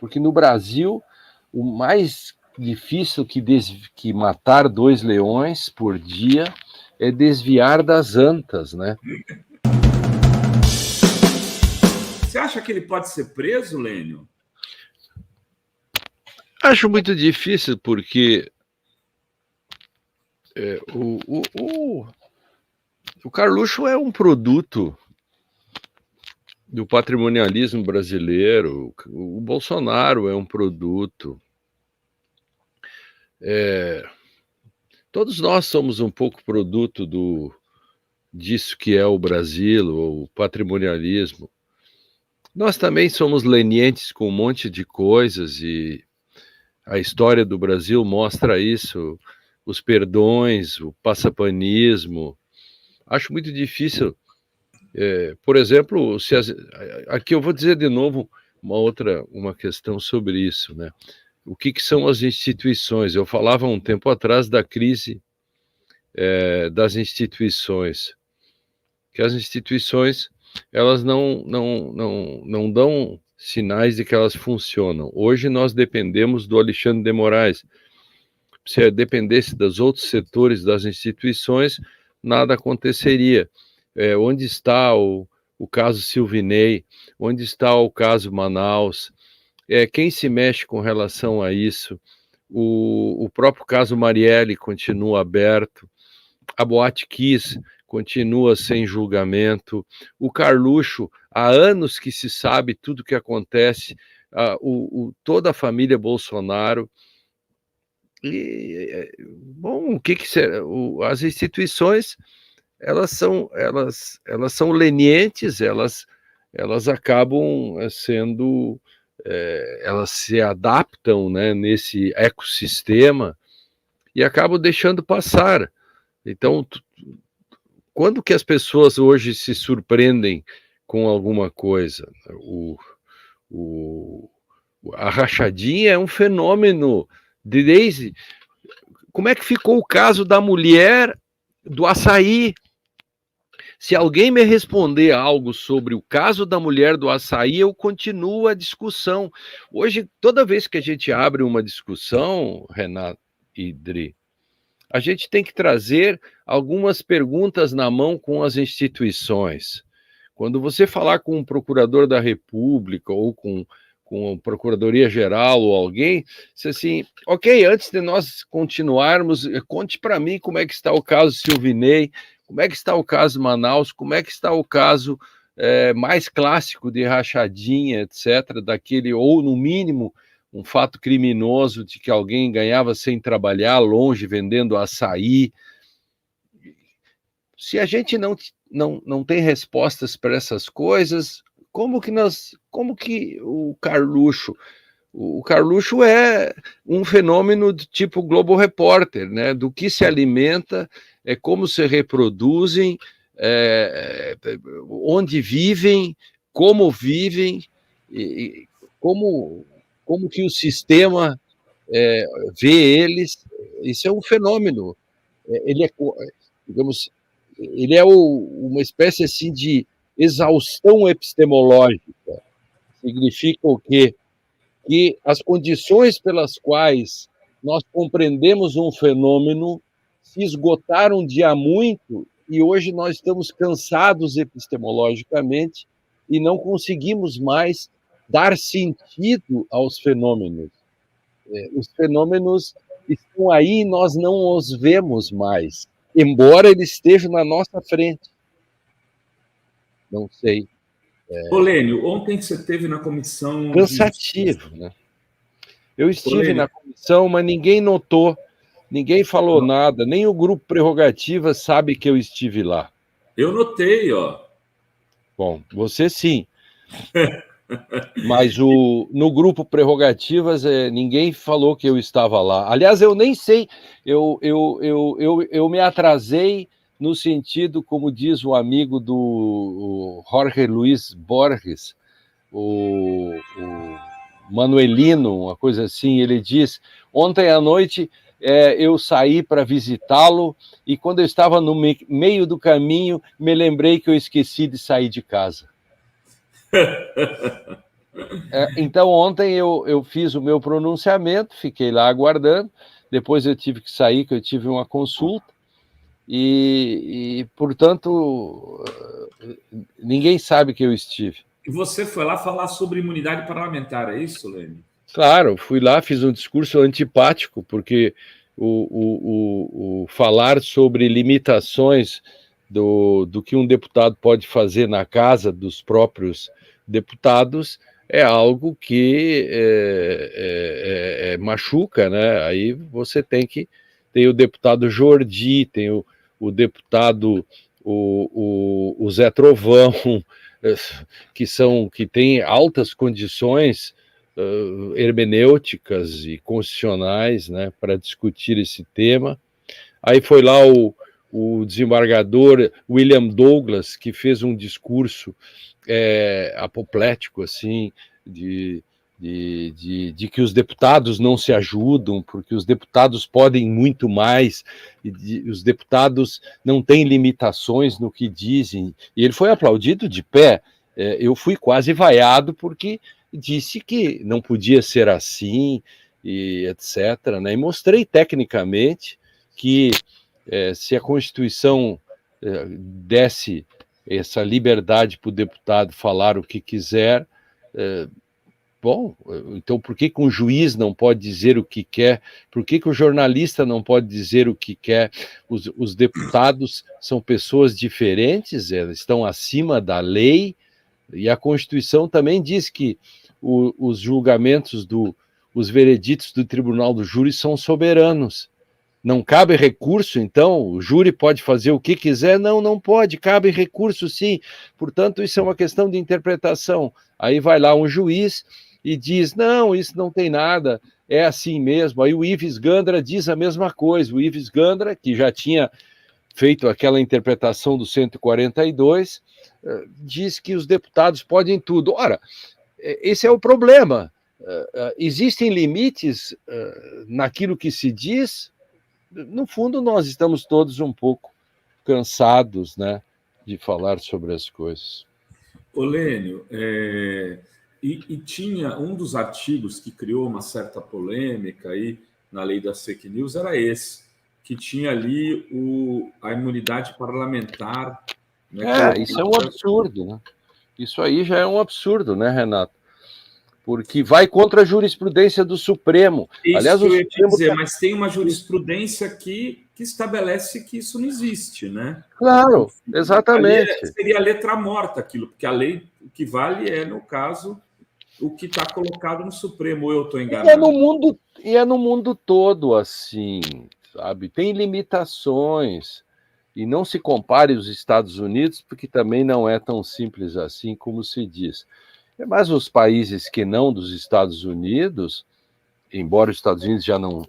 porque no Brasil o mais difícil que matar 2 leões por dia é desviar das antas, né? Você acha que ele pode ser preso, Lênio? Acho muito difícil, porque o Carluxo é um produto do patrimonialismo brasileiro, o Bolsonaro é um produto. Todos nós somos um pouco produto disso que é o Brasil, o patrimonialismo. Nós também somos lenientes com um monte de coisas e a história do Brasil mostra isso, os perdões, o passapanismo. Acho muito difícil. Por exemplo, aqui eu vou dizer de novo uma questão sobre isso, né? O que são as instituições? Eu falava um tempo atrás da crise das instituições, que as instituições elas não dão sinais de que elas funcionam. Hoje nós dependemos do Alexandre de Moraes. Se dependesse dos outros setores das instituições, nada aconteceria. Onde está o caso Silvinei? Onde está o caso Manaus? Quem se mexe com relação a isso? O próprio caso Marielle continua aberto. A Boate Kiss continua sem julgamento. O Carluxo, há anos que se sabe tudo o que acontece, toda a família Bolsonaro. E, bom, o que será? As instituições, elas são lenientes, elas acabam sendo, elas se adaptam, né, nesse ecossistema e acabam deixando passar. Então, quando que as pessoas hoje se surpreendem com alguma coisa? A rachadinha é um fenômeno desde... Como é que ficou o caso da mulher do açaí? Se alguém me responder algo sobre o caso da mulher do açaí, eu continuo a discussão. Hoje, toda vez que a gente abre uma discussão, Renato e Dri, a gente tem que trazer algumas perguntas na mão com as instituições. Quando você falar com um procurador da República ou com a Procuradoria-Geral ou alguém, você assim, ok, antes de nós continuarmos, conte para mim como é que está o caso Silvinei, como é que está o caso Manaus, como é que está o caso mais clássico de rachadinha, etc., daquele, ou no mínimo, um fato criminoso de que alguém ganhava sem trabalhar, longe, vendendo açaí. Se a gente não tem respostas para essas coisas, como que o Carluxo é um fenômeno do tipo Globo Repórter, né? Do que se alimenta, como se reproduzem, onde vivem, como vivem, e como que o sistema vê eles. Isso é um fenômeno. Ele digamos, ele é uma espécie assim de exaustão epistemológica. Significa o quê? Que as condições pelas quais nós compreendemos um fenômeno se esgotaram de há muito e hoje nós estamos cansados epistemologicamente e não conseguimos mais dar sentido aos fenômenos. Os fenômenos estão aí e nós não os vemos mais, embora eles estejam na nossa frente. Não sei. Ô, Lênio, ontem você esteve na comissão... Cansativo, né? Eu estive na comissão, mas ninguém notou, ninguém falou nada, nem o grupo Prerrogativas sabe que eu estive lá. Eu notei, ó. Bom, você sim. Mas no grupo Prerrogativas ninguém falou que eu estava lá. Aliás, eu nem sei, eu me atrasei no sentido, como diz o amigo do Jorge Luiz Borges, o Manuelino, uma coisa assim, ele diz, ontem à noite eu saí para visitá-lo e quando eu estava no meio do caminho, me lembrei que eu esqueci de sair de casa. Então, ontem eu fiz o meu pronunciamento, fiquei lá aguardando, depois eu tive que sair, que eu tive uma consulta, portanto, ninguém sabe que eu estive. E você foi lá falar sobre imunidade parlamentar, é isso, Lênin? Claro, fui lá, fiz um discurso antipático, porque o falar sobre limitações do que um deputado pode fazer na casa dos próprios deputados é algo que machuca, né? Aí você tem o deputado Jordi, tem o deputado o Zé Trovão, que tem altas condições hermenêuticas e constitucionais, né, para discutir esse tema. Aí foi lá o desembargador William Douglas, que fez um discurso apoplético, assim, de que os deputados não se ajudam, porque os deputados podem muito mais, os deputados não têm limitações no que dizem, e ele foi aplaudido de pé. Eu fui quase vaiado porque disse que não podia ser assim, e etc., né? E mostrei tecnicamente que se a Constituição desse essa liberdade para o deputado falar o que quiser, bom, então por que um juiz não pode dizer o que quer? Por que o jornalista não pode dizer o que quer? Os deputados são pessoas diferentes, eles estão acima da lei, e a Constituição também diz que os julgamentos, os vereditos do Tribunal do Júri são soberanos. Não cabe recurso, então? O júri pode fazer o que quiser? Não, não pode, cabe recurso sim. Portanto, isso é uma questão de interpretação. Aí vai lá um juiz e diz, não, isso não tem nada, é assim mesmo. Aí o Ives Gandra diz a mesma coisa. O Ives Gandra, que já tinha feito aquela interpretação do 142, diz que os deputados podem tudo. Ora, esse é o problema. Existem limites naquilo que se diz. No fundo, nós estamos todos um pouco cansados, né, de falar sobre as coisas. Ô, Lênio, e tinha um dos artigos que criou uma certa polêmica aí na lei das fake news, era esse, que tinha ali a imunidade parlamentar. Né, isso é um absurdo, né? Isso aí já é um absurdo, né, Renato? Porque vai contra a jurisprudência do Supremo. Isso. Aliás, que eu ia te dizer, tá... mas tem uma jurisprudência que estabelece que isso não existe, né? Claro, exatamente. Seria letra morta aquilo, porque a lei, o que vale é, no caso, o que está colocado no Supremo, ou eu estou enganado? E é no mundo todo assim, sabe? Tem limitações. E não se compare os Estados Unidos, porque também não é tão simples assim como se diz. Mas os países que não dos Estados Unidos, embora os Estados Unidos já não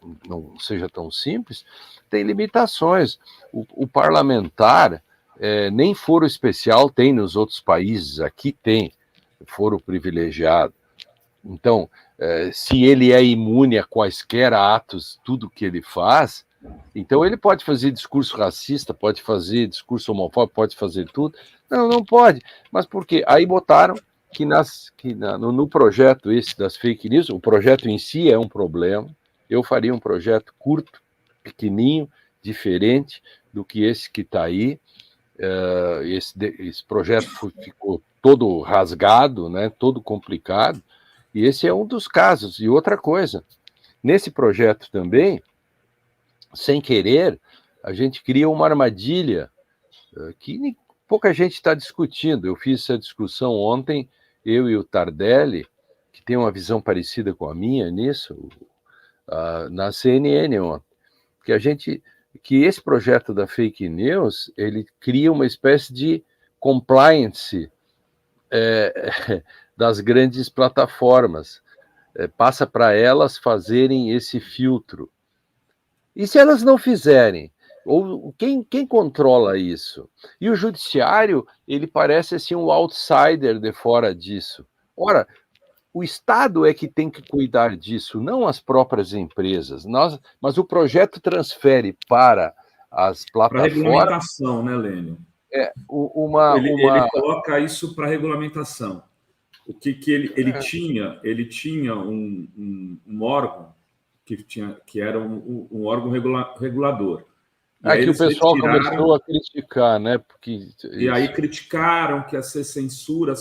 seja tão simples, tem limitações. O parlamentar, nem foro especial tem nos outros países, aqui tem foro privilegiado. Então, se ele é imune a quaisquer atos, tudo que ele faz, então ele pode fazer discurso racista, pode fazer discurso homofóbico, pode fazer tudo. Não, não pode. Mas por quê? Aí botaram que no projeto esse das fake news, o projeto em si é um problema. Eu faria um projeto curto, pequenininho, diferente do que esse que está aí. Esse projeto ficou todo rasgado, né, todo complicado, e esse é um dos casos. E outra coisa, nesse projeto também, sem querer, a gente cria uma armadilha que pouca gente está discutindo. Eu fiz essa discussão ontem, eu e o Tardelli, que tem uma visão parecida com a minha nisso, na CNN ontem, que esse projeto da fake news, ele cria uma espécie de compliance das grandes plataformas, passa para elas fazerem esse filtro. E se elas não fizerem? Ou quem controla isso? E o judiciário, ele parece assim um outsider de fora disso. Ora, o Estado é que tem que cuidar disso, não as próprias empresas. Mas o projeto transfere para as plataformas... Para regulamentação, né, Lênio? Ele coloca isso para regulamentação. O que ele tinha? Ele tinha um órgão que era um órgão regulador. E aí que o pessoal começou a criticar, né? E aí criticaram que ia ser censura,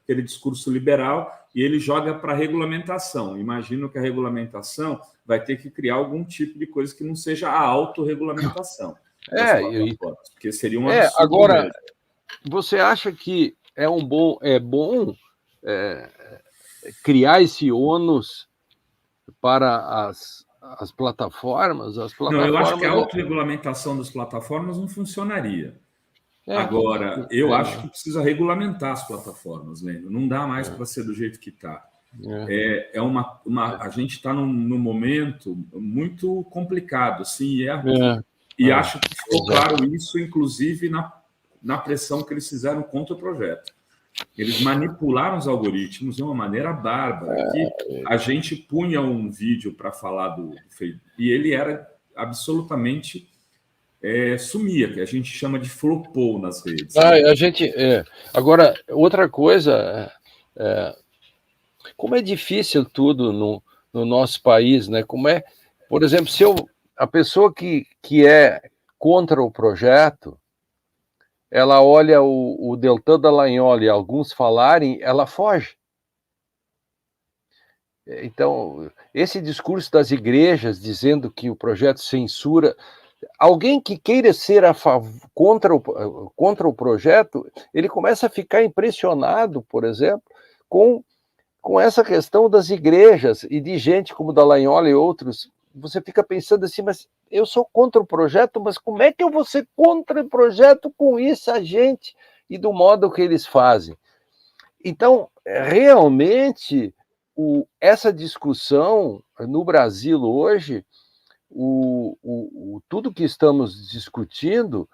aquele discurso liberal, e ele joga para a regulamentação. Imagino que a regulamentação vai ter que criar algum tipo de coisa que não seja a autorregulamentação. Porque seria um absurdo. Agora, mesmo. Você acha que é bom criar esse ônus para as plataformas? Não, eu acho que a autorregulamentação das plataformas não funcionaria. Agora, eu acho que precisa regulamentar as plataformas, Lênin. Não dá mais para ser do jeito que está. A gente está num momento muito complicado, sim, e acho que ficou claro isso, inclusive, na pressão que eles fizeram contra o projeto. Eles manipularam os algoritmos de uma maneira bárbara. Que a gente punha um vídeo para falar do e ele era absolutamente sumia, que a gente chama de flopou nas redes. Agora, outra coisa, como é difícil tudo no nosso país, né? Por exemplo, a pessoa que é contra o projeto, ela olha o Deltan Dallagnol e alguns falarem, ela foge. Então, esse discurso das igrejas dizendo que o projeto censura, alguém que queira ser contra o projeto, ele começa a ficar impressionado, por exemplo, com essa questão das igrejas e de gente como Dallagnol e outros. Você fica pensando assim, mas eu sou contra o projeto, mas como é que eu vou ser contra o projeto com essa gente e do modo que eles fazem? Então, realmente, essa discussão no Brasil hoje, tudo que estamos discutindo,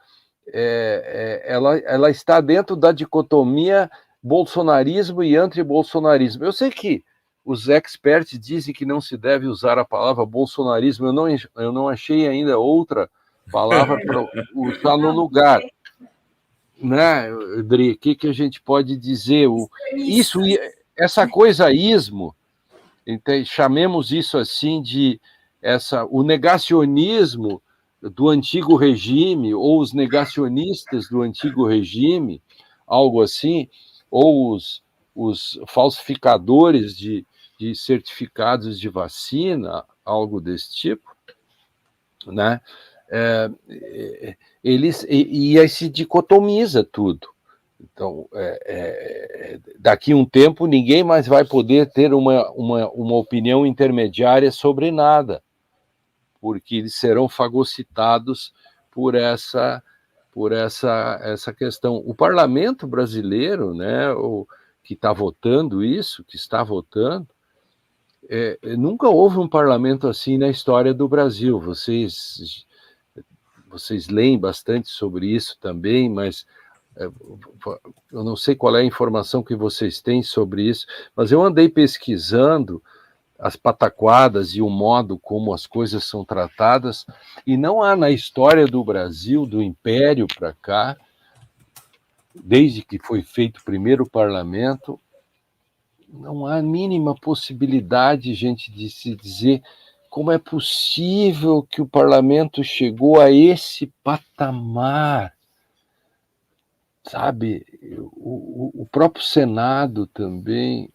ela está dentro da dicotomia bolsonarismo e anti-bolsonarismo. Eu sei que os experts dizem que não se deve usar a palavra bolsonarismo, eu não achei ainda outra palavra para usar no lugar. Né, Dri? O que a gente pode dizer? Essa coisa ismo, então, chamemos isso assim o negacionismo do antigo regime, ou os negacionistas do antigo regime, algo assim, ou os falsificadores de certificados de vacina, algo desse tipo, né? E aí se dicotomiza tudo. Então, daqui a um tempo, ninguém mais vai poder ter uma opinião intermediária sobre nada, porque eles serão fagocitados por essa questão. O parlamento brasileiro, né, que está votando isso, que está votando, nunca houve um parlamento assim na história do Brasil. Vocês leem bastante sobre isso também, mas eu não sei qual é a informação que vocês têm sobre isso, mas eu andei pesquisando as pataquadas e o modo como as coisas são tratadas, e não há na história do Brasil, do Império para cá, desde que foi feito o primeiro parlamento, não há a mínima possibilidade, gente, de se dizer como é possível que o parlamento chegou a esse patamar, sabe? O próprio Senado também.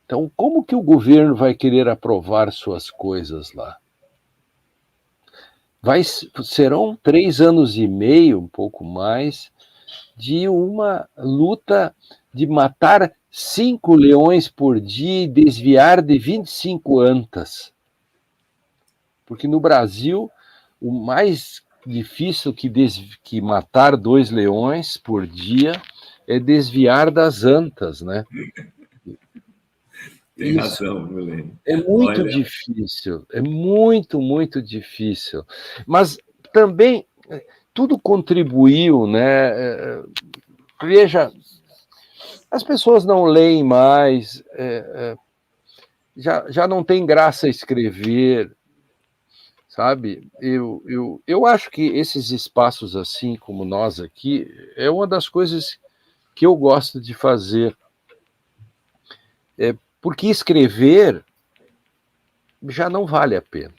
Então, como que o governo vai querer aprovar suas coisas lá? Serão 3 anos e meio, um pouco mais, de uma luta de matar 5 leões por dia e desviar de 25 antas. Porque no Brasil, o mais difícil que matar 2 leões por dia é desviar das antas, né? Tem razão, Milene. É muito difícil, é muito, muito difícil. Mas também tudo contribuiu, né? Veja, as pessoas não leem mais, já não tem graça escrever, sabe? Eu acho que esses espaços assim como nós aqui é uma das coisas que eu gosto de fazer, porque escrever já não vale a pena.